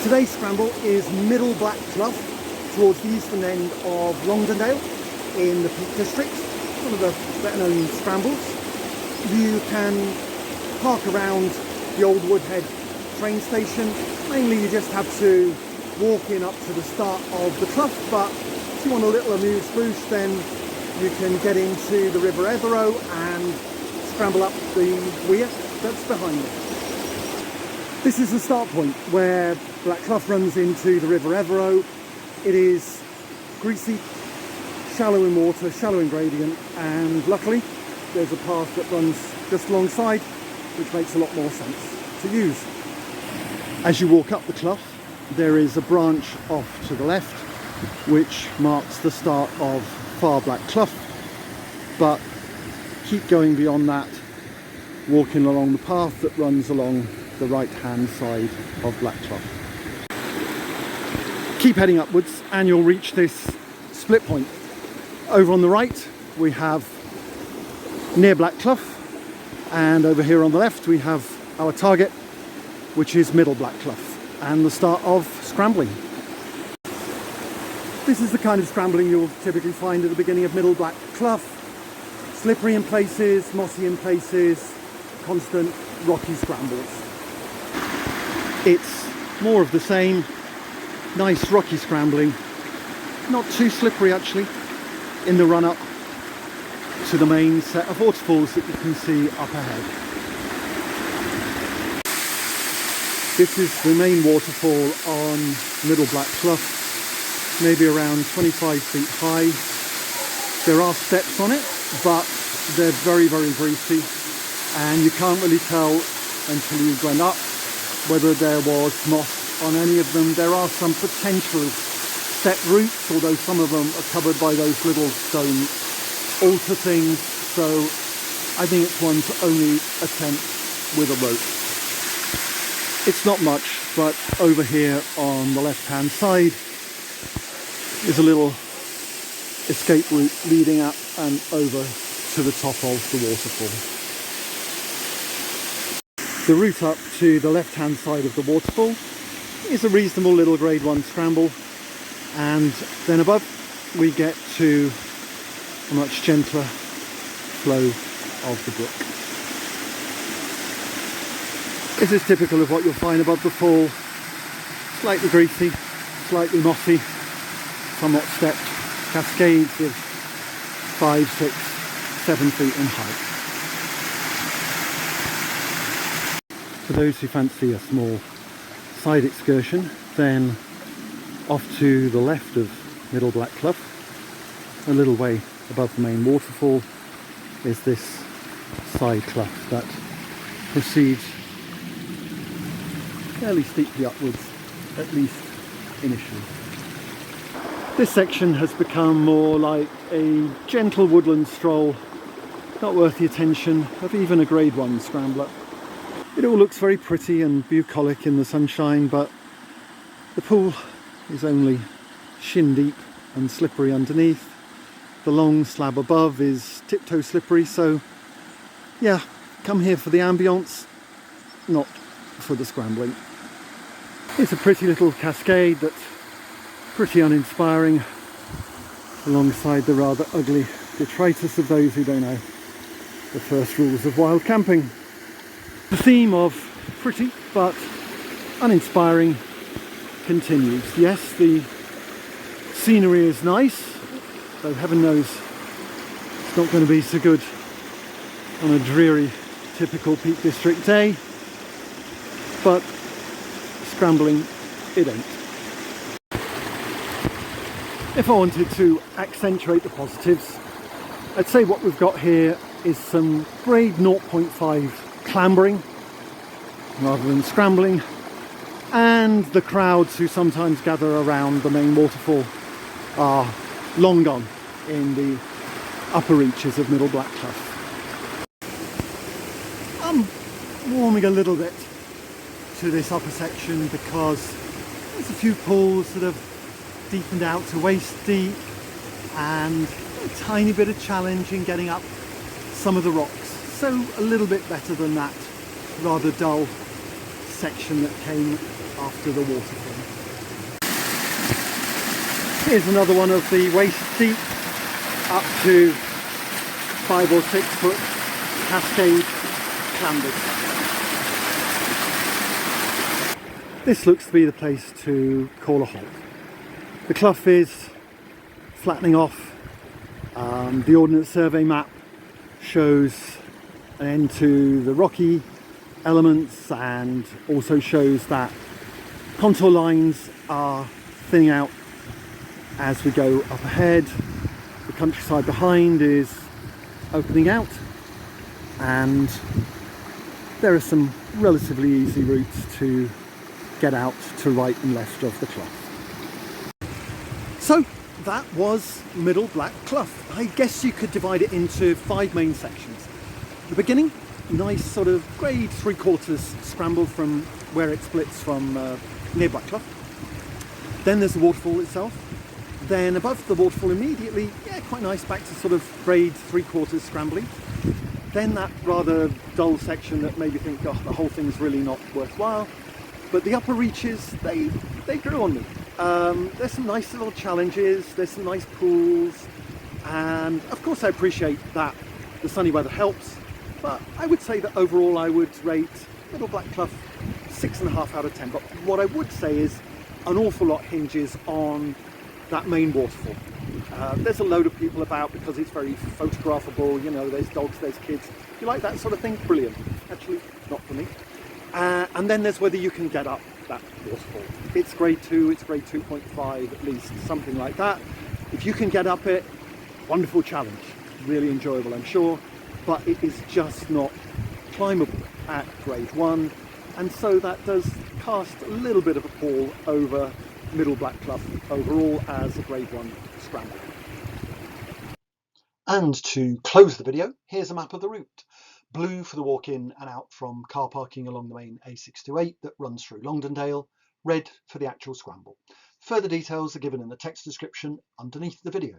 Today's scramble is Middle Black Clough, towards the eastern end of Longdendale in the Peak District. One of the better known scrambles. You can park around the old Woodhead train station. Mainly you just have to walk in up to the start of the clough, but if you want a little amuse-bouche, then you can get into the River Etherow and scramble up the weir that's behind it. This is the start point where Black Clough runs into the River Etherow. It is greasy, shallow in water, shallow in gradient, and luckily there's a path that runs just alongside, which makes a lot more sense to use. As you walk up the clough, there is a branch off to the left which marks the start of Far Black Clough, but keep going beyond that, walking along the path that runs along the right hand side of Black Clough. Keep heading upwards and you'll reach this split point. Over on the right we have Near Black Clough, and over here on the left we have our target, which is Middle Black Clough and the start of scrambling. This is the kind of scrambling you'll typically find at the beginning of Middle Black Clough. Slippery in places, mossy in places, constant rocky scrambles. It's more of the same, nice rocky scrambling, not too slippery actually, in the run up to the main set of waterfalls that you can see up ahead. This is the main waterfall on Middle Black Clough, maybe around 25 feet high. There are steps on it, but they're very, very greasy, and you can't really tell until you went up whether there was moss on any of them. There are some potential step routes, although some of them are covered by those little stone altar things, so I think it's one to only attempt with a rope. It's not much, but over here on the left hand side is a little escape route leading up and over to the top of the waterfall. The route up to the left hand side of the waterfall is a reasonable little grade 1 scramble, and then above we get to a much gentler flow of the brook. This is typical of what you'll find above the fall. Slightly greasy, slightly mossy, somewhat stepped, cascades of 5, 6, 7 feet in height. For those who fancy a small side excursion, then off to the left of Middle Black Clough, a little way above the main waterfall, is this side clough that proceeds fairly steeply upwards, at least initially. This section has become more like a gentle woodland stroll, not worth the attention of even a grade 1 scrambler. It all looks very pretty and bucolic in the sunshine, but the pool is only shin deep and slippery underneath. The long slab above is tiptoe slippery, so yeah, come here for the ambience, not for the scrambling. It's a pretty little cascade that's pretty uninspiring, alongside the rather ugly detritus of those who don't know the first rules of wild camping. The theme of pretty but uninspiring continues. Yes, the scenery is nice, though heaven knows it's not going to be so good on a dreary, typical Peak District day, but scrambling it ain't. If I wanted to accentuate the positives, I'd say what we've got here is some grade 0.5 clambering rather than scrambling, and the crowds who sometimes gather around the main waterfall are long gone in the upper reaches of Middle Black Clough. I'm warming a little bit to this upper section because there's a few pools that have deepened out to waist deep, and a tiny bit of challenge in getting up some of the rocks, so a little bit better than that rather dull section that came after the waterfall. Here's another one of the waist deep up to 5 or 6 foot cascade clambers. This looks to be the place to call a halt. The clough is flattening off. The Ordnance Survey map shows an end to the rocky elements and also shows that contour lines are thinning out as we go up ahead. The countryside behind is opening out, and there are some relatively easy routes to get out to right and left of the clough. So that was Middle Black Clough. I guess you could divide it into 5 main sections. The beginning, nice sort of grade 3/4 scramble from where it splits from Near Black Clough. Then there's the waterfall itself. Then above the waterfall immediately, yeah, quite nice, back to sort of grade 3/4 scrambling. Then that rather dull section that made you think, oh, the whole thing's really not worthwhile. But the upper reaches, they grew on me. There's some nice little challenges, there's some nice pools, and of course I appreciate that the sunny weather helps, but I would say that overall I would rate Middle Black Clough 6.5 out of 10. But what I would say is an awful lot hinges on that main waterfall. There's a load of people about because it's very photographable, you know, there's dogs, there's kids. If you like that sort of thing, brilliant. Actually, not for me. And then there's whether you can get up that waterfall. It's grade 2, it's grade 2.5 at least, something like that. If you can get up it, wonderful challenge, really enjoyable I'm sure, but it is just not climbable at grade 1, and so that does cast a little bit of a pall over Middle Black Clough overall as a grade 1 scramble. And to close the video, here's a map of the route. Blue for the walk in and out from car parking along the main A628 that runs through Longdendale, red for the actual scramble. Further details are given in the text description underneath the video.